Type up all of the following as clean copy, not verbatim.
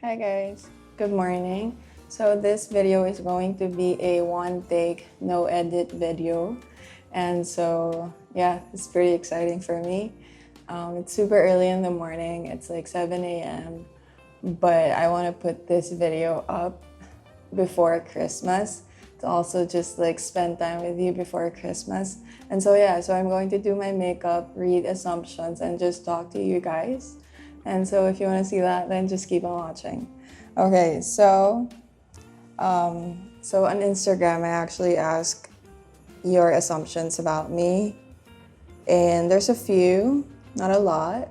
Hi guys, good morning. So this video is going to be a one take, no edit video. And so yeah, it's pretty exciting for me. It's super early in the morning, it's like 7 a.m. But I want to put this video up before Christmas to also just like spend time with you before Christmas. And so yeah, so I'm going to do my makeup, read assumptions, and just talk to you guys. And so if you want to see that, then just keep on watching. Okay, so on Instagram, I actually ask your assumptions about me. And there's a few, not a lot.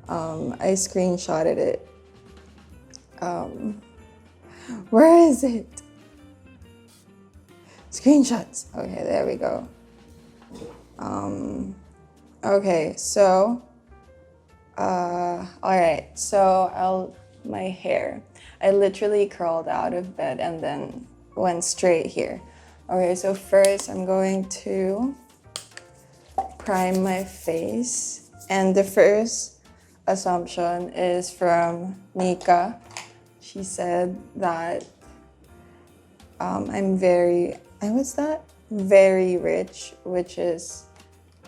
I screenshotted it. Where is it? Screenshots. Okay, there we go. Okay, so all right, so my hair. I literally crawled out of bed and then went straight here. Okay, so first I'm going to prime my face. And the first assumption is from Nika. She said that I'm very rich, which is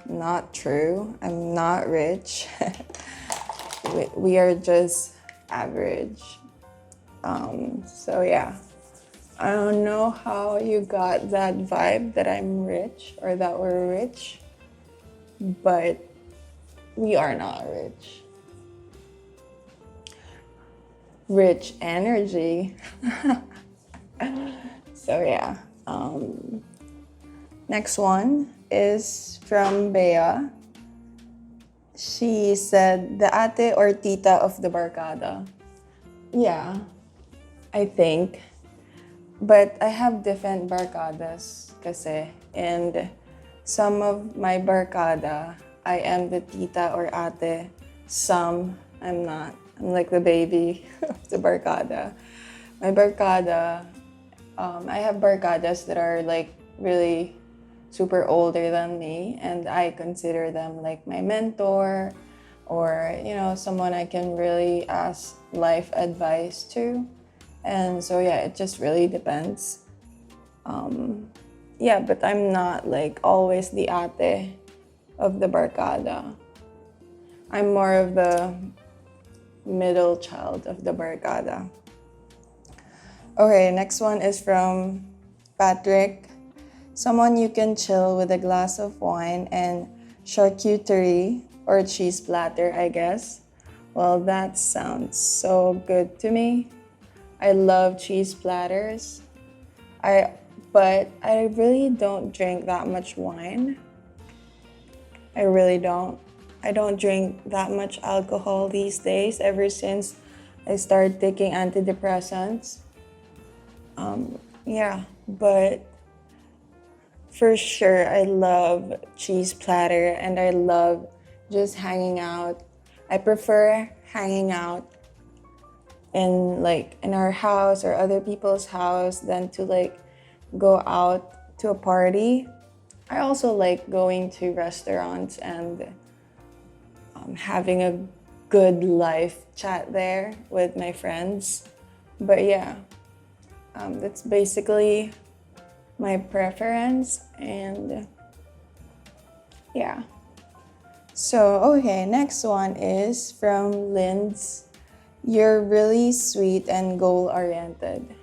not true. I'm not rich. We are just average. So yeah, I don't know how you got that vibe that I'm rich or that we're rich, but we are not rich. Rich energy. So yeah. Next one is from Bea. She said, the ate or tita of the barkada. Yeah, I think. But I have different barkadas kasi. And some of my barkada, I am the tita or ate. Some, I'm not. I'm like the baby of the barkada. My barkada, I have barkadas that are like really super older than me, and I consider them like my mentor or, you know, someone I can really ask life advice to. And so yeah, it just really depends. Yeah, but I'm not like always the ate of the barkada. I'm more of the middle child of the barkada. Okay, next one is from Patrick. Someone you can chill with a glass of wine and charcuterie or cheese platter, I guess. Well, that sounds so good to me. I love cheese platters. But I really don't drink that much wine. I really don't. I don't drink that much alcohol these days ever since I started taking antidepressants. Yeah, but for sure, I love cheese platter and I love just hanging out. I prefer hanging out in our house or other people's house than to like go out to a party. I also like going to restaurants and having a good life chat there with my friends. But yeah, that's basically my preference. And yeah, so okay, next one is from Lynn's. You're really sweet and goal-oriented.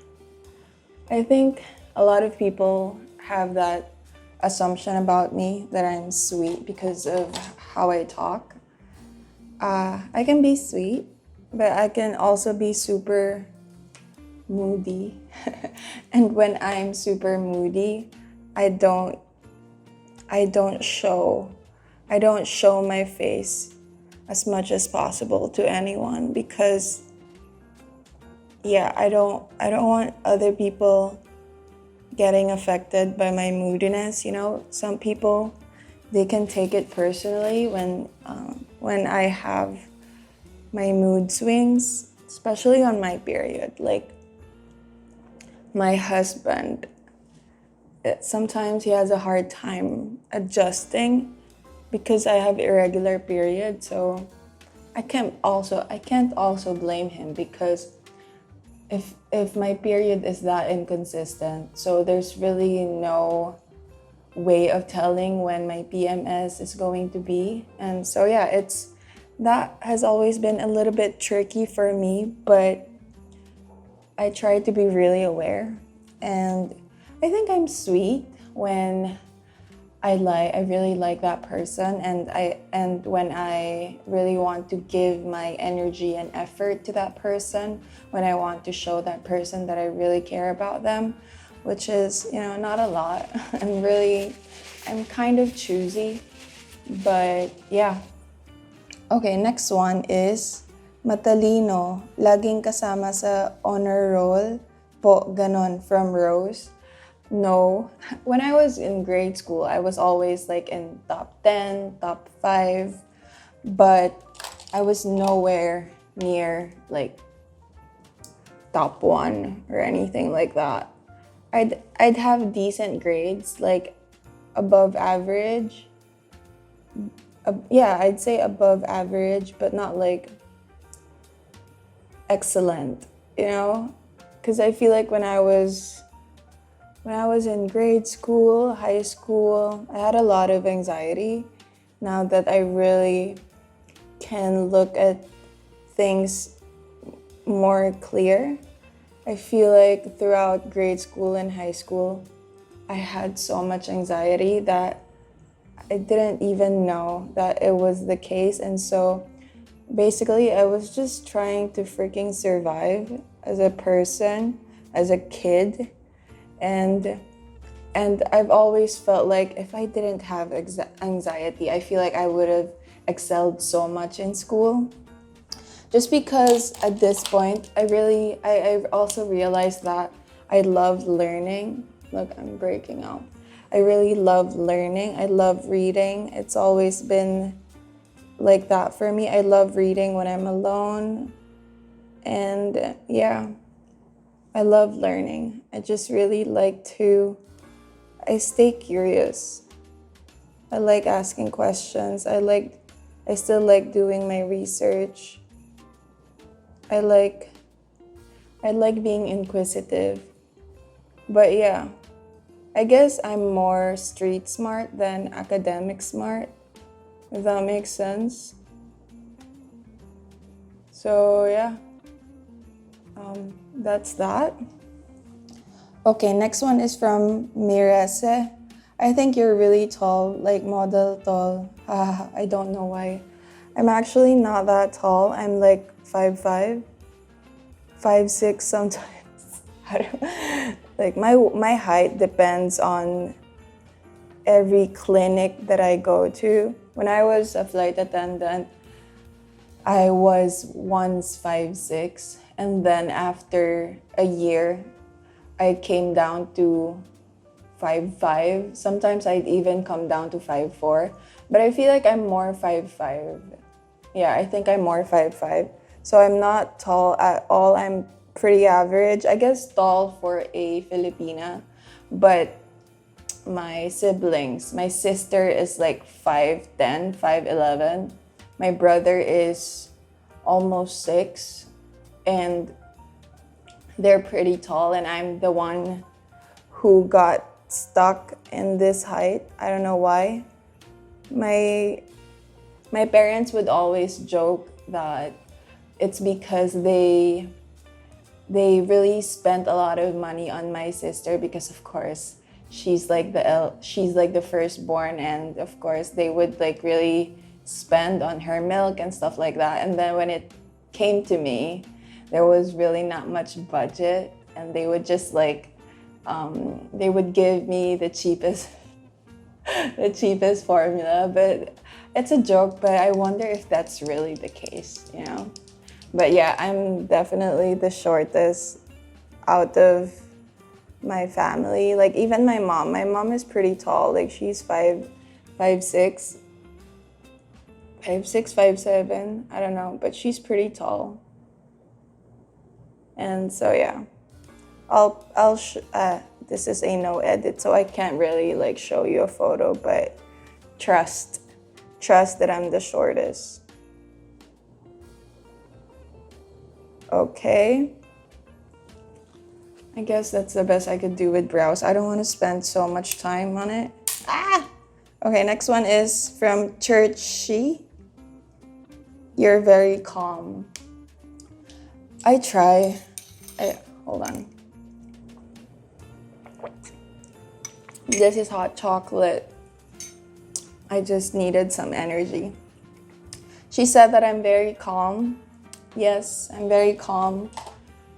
I think a lot of people have that assumption about me that I'm sweet because of how I talk. I can be sweet, but I can also be super moody. And when I'm super moody, I don't show my face as much as possible to anyone because yeah, I don't want other people getting affected by my moodiness. You know, some people, they can take it personally when I have my mood swings, especially on my period. Like my husband, sometimes he has a hard time adjusting because I have irregular period. So I can't also blame him, because if my period is that inconsistent, so there's really no way of telling when my PMS is going to be. And so yeah, that has always been a little bit tricky for me, but I try to be really aware. And I think I'm sweet when I really like that person, and when I really want to give my energy and effort to that person, when I want to show that person that I really care about them, which is, not a lot. I'm kind of choosy, but yeah. Okay, next one is matalino, laging kasama sa honor roll po, ganon, from Rose. No. When I was in grade school, I was always like in top 10, top 5, but I was nowhere near like top 1 or anything like that. I'd have decent grades, like above average. Yeah, I'd say above average, but not like excellent, Because I feel like when I was in grade school, high school, I had a lot of anxiety. Now that I really can look at things more clear, I feel like throughout grade school and high school, I had so much anxiety that I didn't even know that it was the case. And so basically, I was just trying to freaking survive as a person, as a kid. And I've always felt like if I didn't have anxiety, I feel like I would have excelled so much in school. Just because at this point, I also realized that I love learning. Look, I'm breaking out. I really love learning. I love reading. It's always been like that for me. I love reading when I'm alone. And yeah, I love learning. I just really I stay curious. I like asking questions. I still like doing my research. I like being inquisitive. But yeah, I guess I'm more street smart than academic smart, if that makes sense. So yeah, that's that. Okay, next one is from Mirese. I think you're really tall, like model tall. I don't know why. I'm actually not that tall. I'm like 5'5", 5'6" sometimes. Like my height depends on every clinic that I go to. When I was a flight attendant, I was once 5'6", and then after a year, I came down to 5'5". Sometimes I'd even come down to 5'4", but I feel like I'm more 5'5". Yeah, I think I'm more 5'5". So I'm not tall at all. I'm pretty average. I guess tall for a Filipina, but my siblings, my sister is like 5'10", 5'11". My brother is almost 6, and they're pretty tall, and I'm the one who got stuck in this height. I don't know why. My parents would always joke that it's because they really spent a lot of money on my sister, because of course she's like the firstborn, and of course they would like really spend on her milk and stuff like that. And then when it came to me, there was really not much budget, and they would just they would give me the cheapest the cheapest formula. But it's a joke, but I wonder if that's really the case, But yeah, I'm definitely the shortest out of my family. Like even my mom is pretty tall. Like she's 5'6", 5'7", I don't know, but she's pretty tall. And so yeah, this is a no edit, so I can't really like show you a photo, but trust that I'm the shortest. Okay. I guess that's the best I could do with brows. I don't want to spend so much time on it. Ah! Okay, next one is from Churchy. You're very calm. I try. Hold on. This is hot chocolate. I just needed some energy. She said that I'm very calm. Yes, I'm very calm.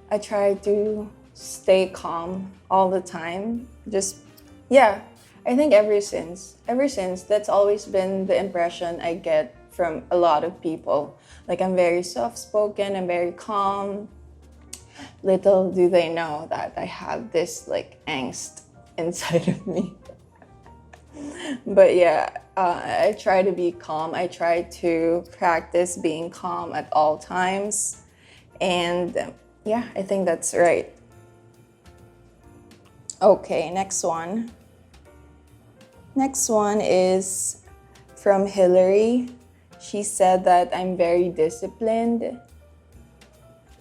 I try to stay calm all the time. I think ever since, that's always been the impression I get from a lot of people. Like, I'm very soft-spoken, I'm very calm. Little do they know that I have this like angst inside of me. But yeah, I try to be calm. I try to practice being calm at all times. And yeah, I think that's right. Okay, next one. Next one is from Hillary. She said that I'm very disciplined.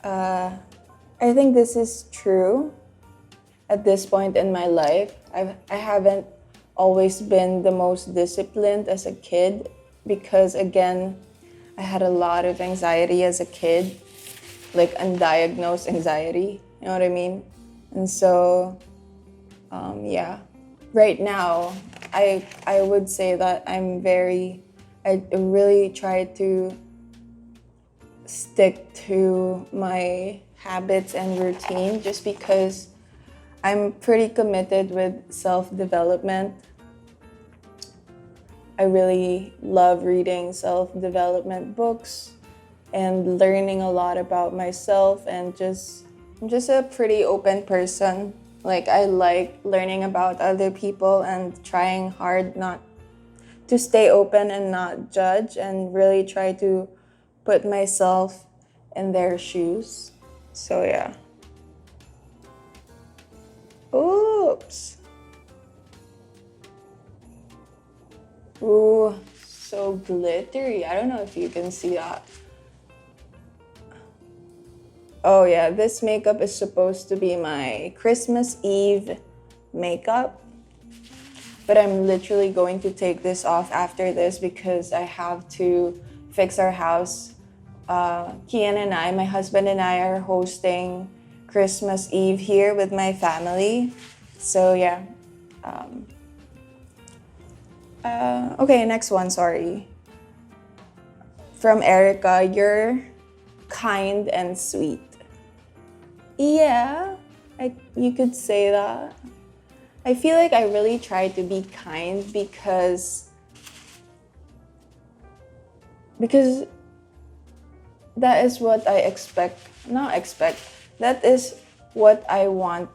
I think this is true at this point in my life. I haven't always been the most disciplined as a kid because, again, I had a lot of anxiety as a kid, like undiagnosed anxiety, you know what I mean? And so, right now, I would say that I really try to stick to my habits and routine just because I'm pretty committed with self-development. I really love reading self-development books and learning a lot about myself, and I'm just a pretty open person. Like, I like learning about other people and trying hard not to stay open and not judge, and really try to put myself in their shoes. So yeah. Oops. Ooh, so glittery. I don't know if you can see that. Oh yeah, this makeup is supposed to be my Christmas Eve makeup. But I'm literally going to take this off after this because I have to fix our house. Kian and I, my husband and I, are hosting Christmas Eve here with my family. So yeah. Okay, next one, sorry. From Erica, you're kind and sweet. Yeah, you could say that. I feel like I really try to be kind because that is what I that is what I want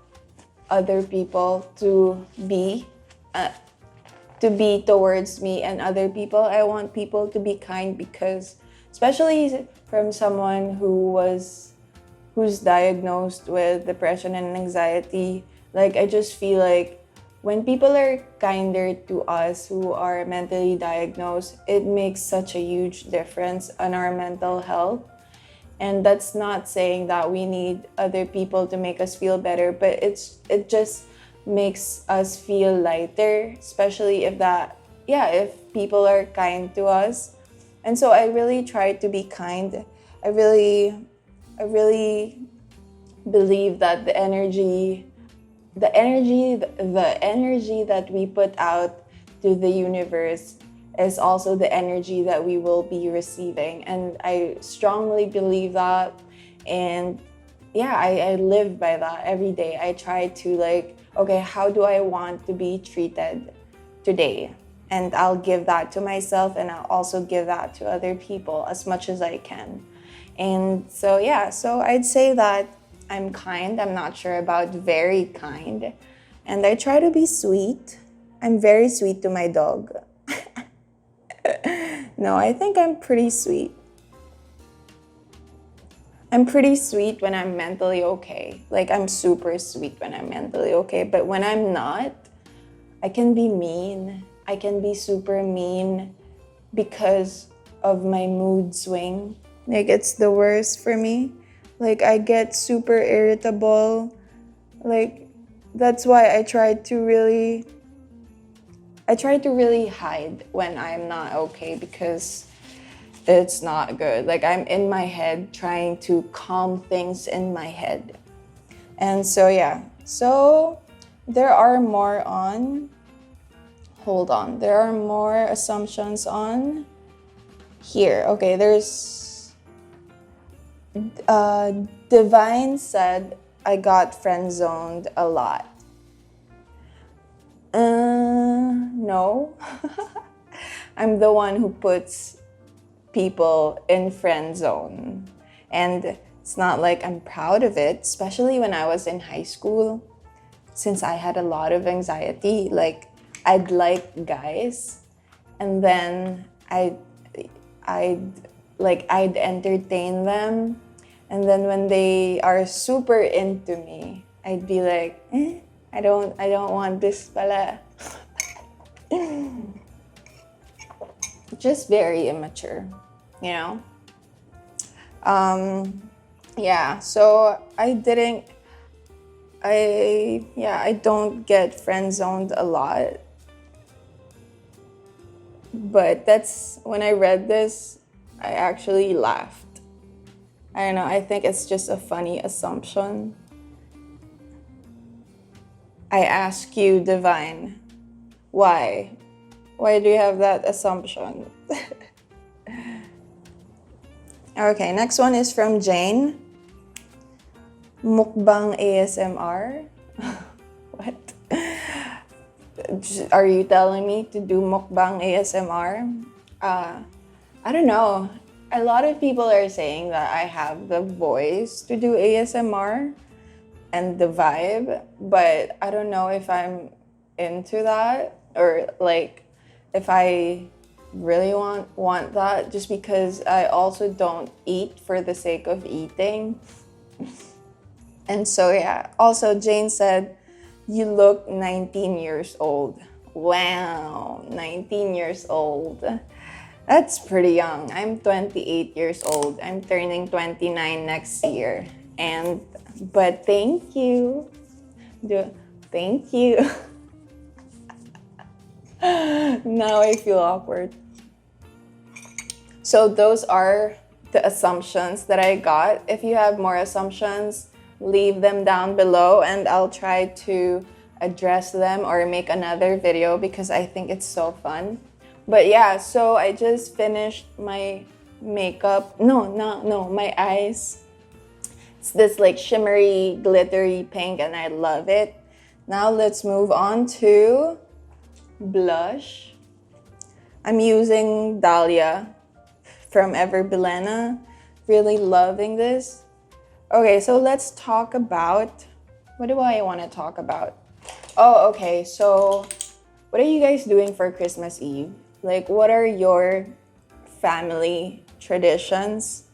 other people to be towards me and other people. I want people to be kind because, especially from someone who's diagnosed with depression and anxiety, like, I just feel like when people are kinder to us who are mentally diagnosed, it makes such a huge difference on our mental health. And that's not saying that we need other people to make us feel better, but it just makes us feel lighter, especially if people are kind to us. And so I really try to be kind. I really believe that the energy that we put out to the universe is also the energy that we will be receiving. And I strongly believe that. And yeah, I live by that every day. I try to, like, okay, how do I want to be treated today? And I'll give that to myself, and I'll also give that to other people as much as I can. And so yeah, so I'd say that I'm kind. I'm not sure about very kind. And I try to be sweet. I'm very sweet to my dog. No, I think I'm pretty sweet. I'm pretty sweet when I'm mentally okay. Like, I'm super sweet when I'm mentally okay. But when I'm not, I can be mean. I can be super mean because of my mood swing. Like, it's the worst for me. Like, I get super irritable. Like, that's why I try to really hide when I'm not okay, because it's not good. Like, I'm in my head trying to calm things in my head. And so, yeah. So, there are more on... Hold on. There are more assumptions on here. Okay, there's... Divine said, I got friend-zoned a lot. No. I'm the one who puts people in friend zone. And it's not like I'm proud of it, especially when I was in high school, since I had a lot of anxiety. Like, I'd like guys, and then I'd entertain them, and then when they are super into me, I'd be like, I don't want this pala. Just very immature, you know? Yeah, so I don't get friend zoned a lot. But that's, when I read this, I actually laughed. I don't know, I think it's just a funny assumption. I ask you, Divine, why? Why do you have that assumption? Okay, next one is from Jane. Mukbang ASMR? What? Are you telling me to do mukbang ASMR? I don't know. A lot of people are saying that I have the voice to do ASMR and the vibe, but I don't know if I'm into that, or like if I really want that, just because I also don't eat for the sake of eating. And so, yeah. Also, Jane said, you look 19 years old. Wow, 19 years old. That's pretty young. I'm 28 years old. I'm turning 29 next year. But thank you. Thank you. Now I feel awkward. So those are the assumptions that I got. If you have more assumptions, leave them down below and I'll try to address them or make another video, because I think it's so fun. But yeah, so I just finished my makeup. No, my eyes. It's this like shimmery, glittery pink and I love it. Now let's move on to blush. I'm using Dahlia from Everbilena. Really loving this. Okay, so let's talk about, what do I want to talk about? Oh, okay, so what are you guys doing for Christmas Eve? Like, what are your family traditions?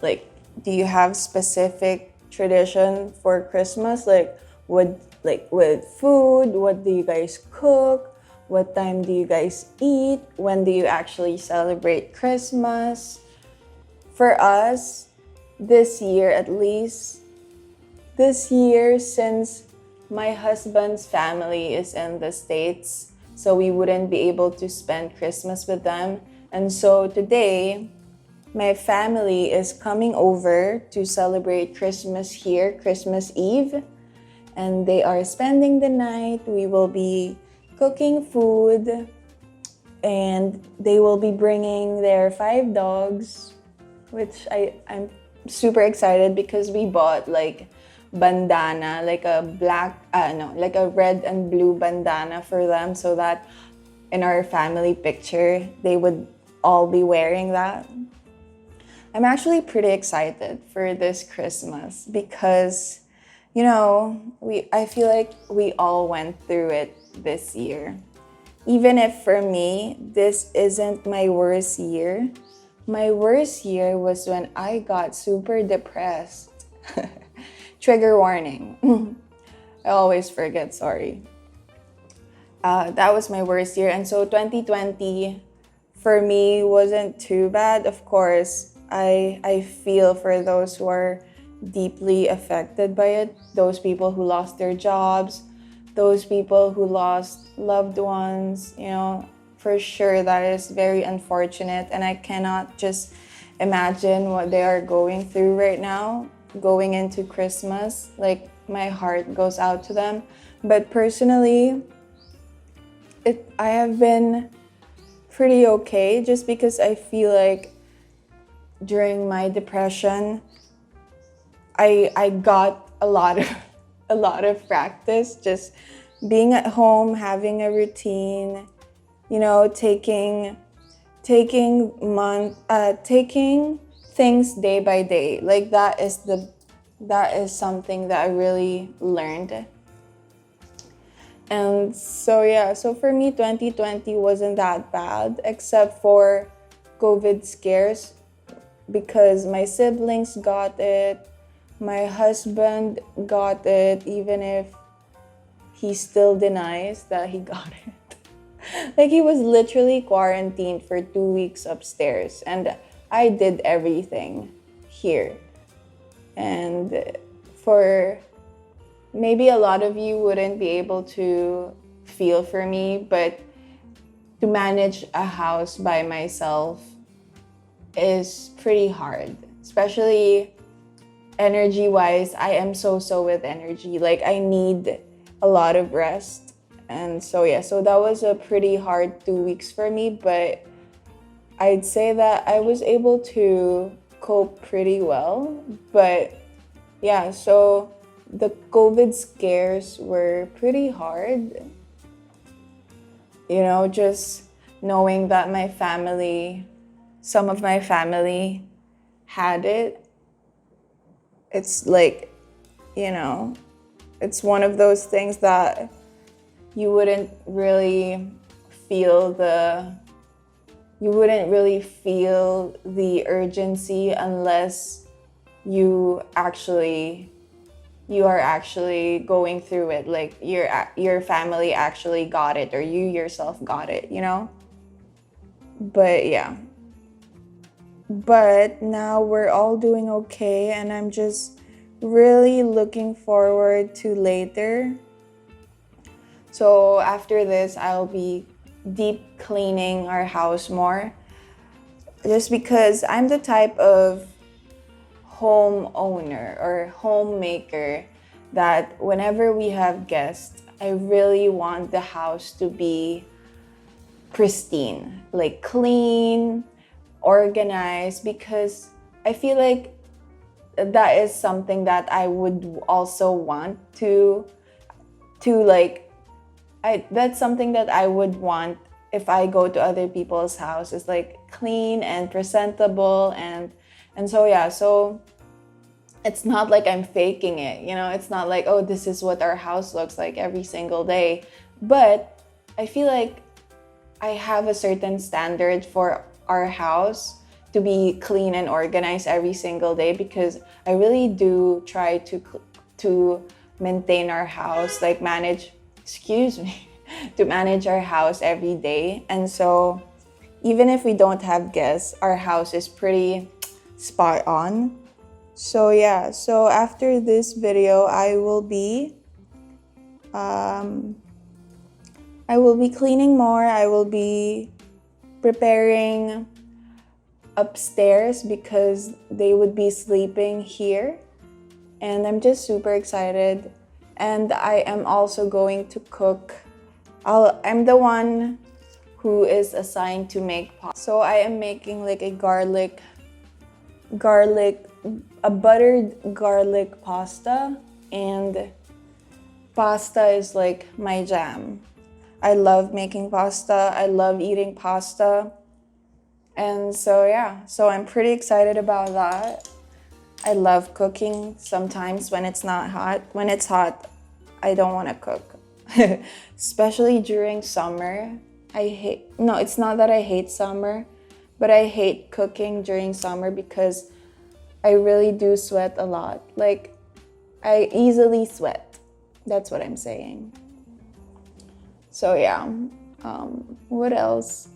Like, do you have specific tradition for Christmas? Like with food, what do you guys cook? What time do you guys eat? When do you actually celebrate Christmas? For us, this year at least, since my husband's family is in the States, so we wouldn't be able to spend Christmas with them. And so today, my family is coming over to celebrate Christmas here, Christmas Eve. And they are spending the night. We will be cooking food. And they will be bringing their 5 dogs, which I'm super excited because we bought like bandana, like a like a red and blue bandana for them, so that in our family picture, they would all be wearing that. I'm actually pretty excited for this Christmas because, you know, I feel like we all went through it this year. Even if for me, this isn't my worst year. My worst year was when I got super depressed. Trigger warning. I always forget, sorry. That was my worst year. And so 2020 for me wasn't too bad. Of course, I feel for those who are deeply affected by it, those people who lost their jobs, those people who lost loved ones, for sure that is very unfortunate, and I cannot just imagine what they are going through right now, going into Christmas. Like, my heart goes out to them. But personally, I have been pretty okay, just because I feel like during my depression, I got a lot of a lot of practice just being at home, having a routine, taking things day by day. Like, that is something that I really learned. And so for me, 2020 wasn't that bad, except for COVID scares, because my siblings got it, my husband got it, even if he still denies that he got it. Like, he was literally quarantined for 2 weeks upstairs, and I did everything here. And for maybe a lot of you wouldn't be able to feel for me, but to manage a house by myself is pretty hard, especially energy-wise. I am so with energy. Like, I need a lot of rest. And so that was a pretty hard 2 weeks for me, but I'd say that I was able to cope pretty well. But yeah, so the COVID scares were pretty hard. Just knowing that some of my family had it. It's like, it's one of those things that you wouldn't really feel the urgency unless you are actually going through it. Like, your family actually got it, or you yourself got it, But yeah. But now we're all doing okay, and I'm just really looking forward to later. So after this, I'll be deep cleaning our house more, just because I'm the type of homeowner or homemaker that whenever we have guests, I really want the house to be pristine, like clean, organized, because I feel like that is something that I would also want that's something that I would want if I go to other people's house, is like clean and presentable. And so it's not like I'm faking it, it's not like, oh, this is what our house looks like every single day. But I feel like I have a certain standard for our house to be clean and organized every single day, because I really do try to maintain our house, like to manage our house every day. And so even if we don't have guests, our house is pretty spot on. So after this video, I will be cleaning more. I will be preparing upstairs because they would be sleeping here, and I'm just super excited. And I am also going to cook. I'm the one who is assigned to make pasta. So I am making like a buttered garlic pasta, and pasta is like my jam. I love making pasta. I love eating pasta. And so I'm pretty excited about that. I love cooking sometimes when it's not hot. When it's hot, I don't want to cook. Especially during summer. It's not that I hate summer, but I hate cooking during summer because I really do sweat a lot. Like, I easily sweat. That's what I'm saying. So what else?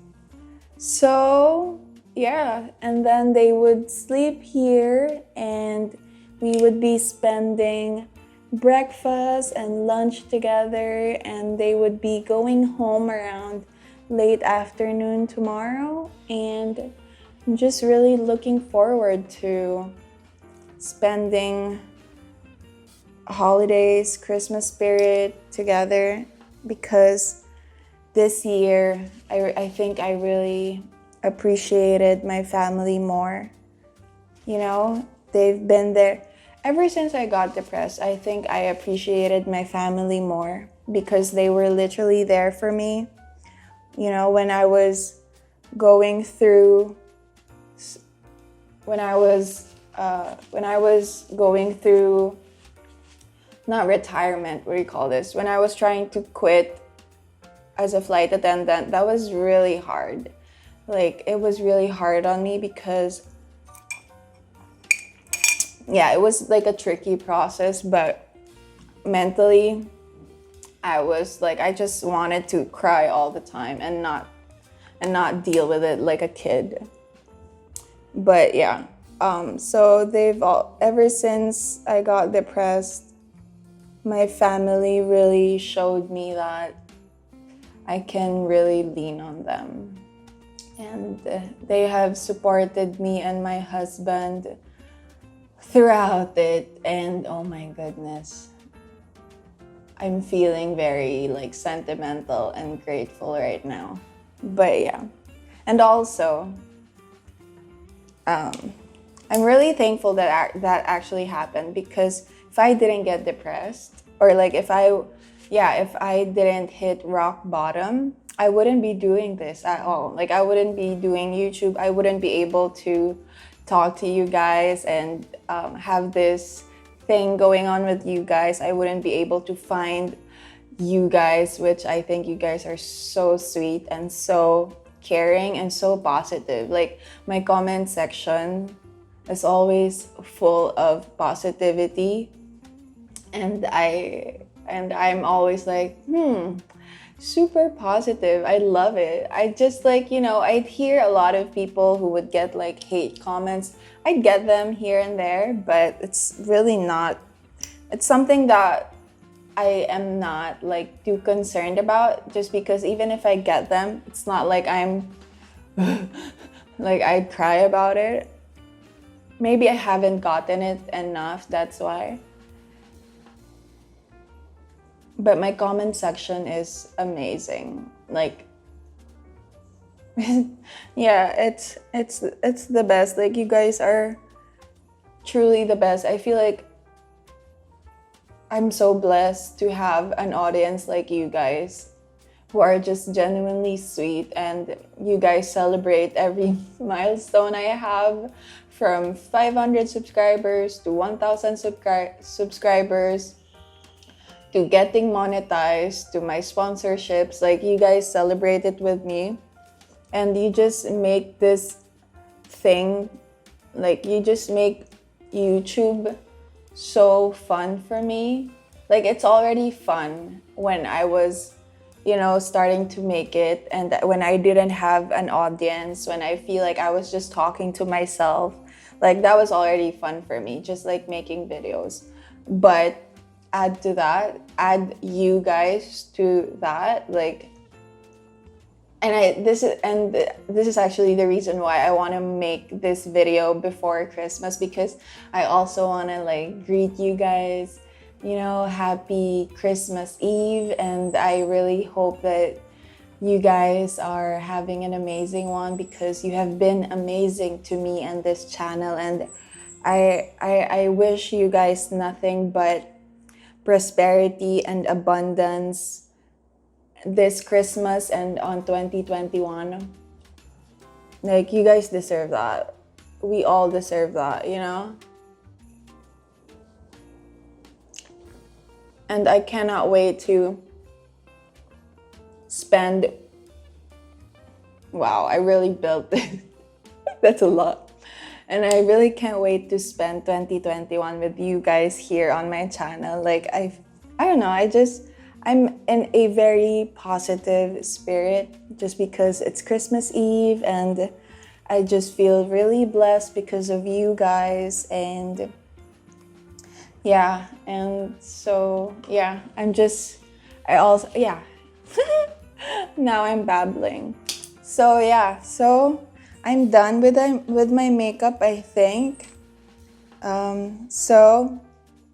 So yeah, and then they would sleep here, and we would be spending breakfast and lunch together, and they would be going home around late afternoon tomorrow. And I'm just really looking forward to spending holidays, Christmas spirit together, because this year I think I really appreciated my family more. You know, they've been there ever since I got depressed. I think I appreciated my family more because they were literally there for me. You know, when I was going through not retirement, what do you call this? When I was trying to quit as a flight attendant, that was really hard. Like, it was really hard on me because, yeah, it was like a tricky process, but mentally, I was like, I just wanted to cry all the time and not deal with it like a kid. But yeah, so ever since I got depressed, my family really showed me that I can really lean on them. And they have supported me and my husband throughout it. And oh my goodness, I'm feeling very like sentimental and grateful right now. But yeah, and also, I'm really thankful that that actually happened, because if I didn't get depressed, or like if I didn't hit rock bottom, I wouldn't be doing this at all. Like, I wouldn't be doing YouTube. I wouldn't be able to talk to you guys and have this thing going on with you guys. I wouldn't be able to find you guys, which I think you guys are so sweet and so caring and so positive. Like, my comment section is always full of positivity, and I'm always like, super positive. I love it. I just like, I'd hear a lot of people who would get like hate comments. I'd get them here and there, but it's really not, it's something that I am not like too concerned about, just because even if I get them, it's not like I'm like I'd cry about it. Maybe I haven't gotten it enough, that's why. But my comment section is amazing. Like, yeah, it's the best. Like, you guys are truly the best. I feel like I'm so blessed to have an audience like you guys, who are just genuinely sweet, and you guys celebrate every milestone I have, from 500 subscribers to 1,000 subscribers, to getting monetized, to my sponsorships. Like, you guys celebrate it with me, and you just make this thing, like, you just make YouTube so fun for me. Like, it's already fun when I was, starting to make it, and when I didn't have an audience, when I feel like I was just talking to myself. Like, that was already fun for me, just like making videos. But add you guys to that, like, this is actually the reason why I want to make this video before Christmas, because I also want to like greet you guys, happy Christmas Eve, and I really hope that you guys are having an amazing one, because you have been amazing to me and this channel, and I wish you guys nothing but prosperity and abundance this Christmas and on 2021. Like, you guys deserve that. We all deserve that, And I cannot wait to spend... Wow, I really built this. That's a lot. And I really can't wait to spend 2021 with you guys here on my channel. Like, I don't know, I'm in a very positive spirit, just because it's Christmas Eve, and I just feel really blessed because of you guys. And yeah, and so yeah, I also, yeah. Now I'm babbling. So yeah, so I'm done with my makeup, I think. So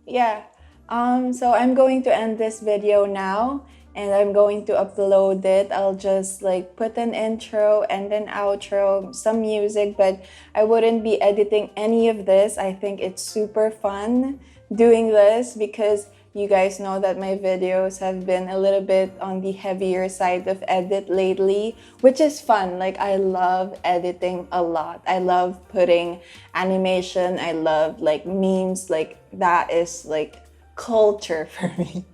yeah, so I'm going to end this video now, and I'm going to upload it. I'll just like put an intro and an outro, some music, but I wouldn't be editing any of this. I think it's super fun doing this because you guys know that my videos have been a little bit on the heavier side of edit lately, which is fun. Like, I love editing a lot. I love putting animation. I love like memes. Like, that is like culture for me.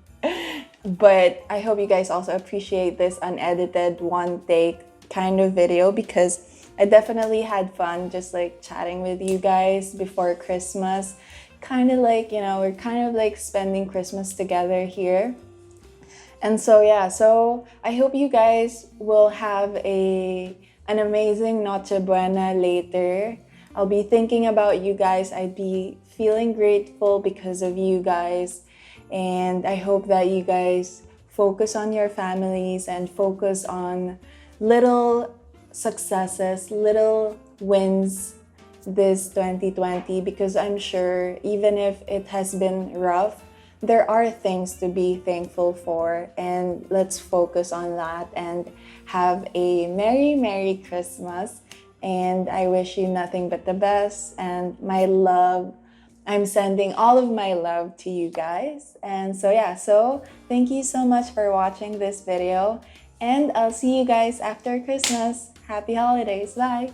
But I hope you guys also appreciate this unedited one take kind of video because I definitely had fun just like chatting with you guys before Christmas. Kind of like, you know, we're kind of like spending Christmas together here. And so yeah, so I hope you guys will have an amazing Noche Buena later. I'll be thinking about you guys. I'd be feeling grateful because of you guys. And I hope that you guys focus on your families and focus on little successes, little wins this 2020, because I'm sure even if it has been rough, there are things to be thankful for, and let's focus on that and have a Merry Christmas. And I wish you nothing but the best and my love. I'm sending all of my love to you guys. And so yeah, so thank you so much for watching this video, and I'll see you guys after Christmas. Happy holidays. Bye.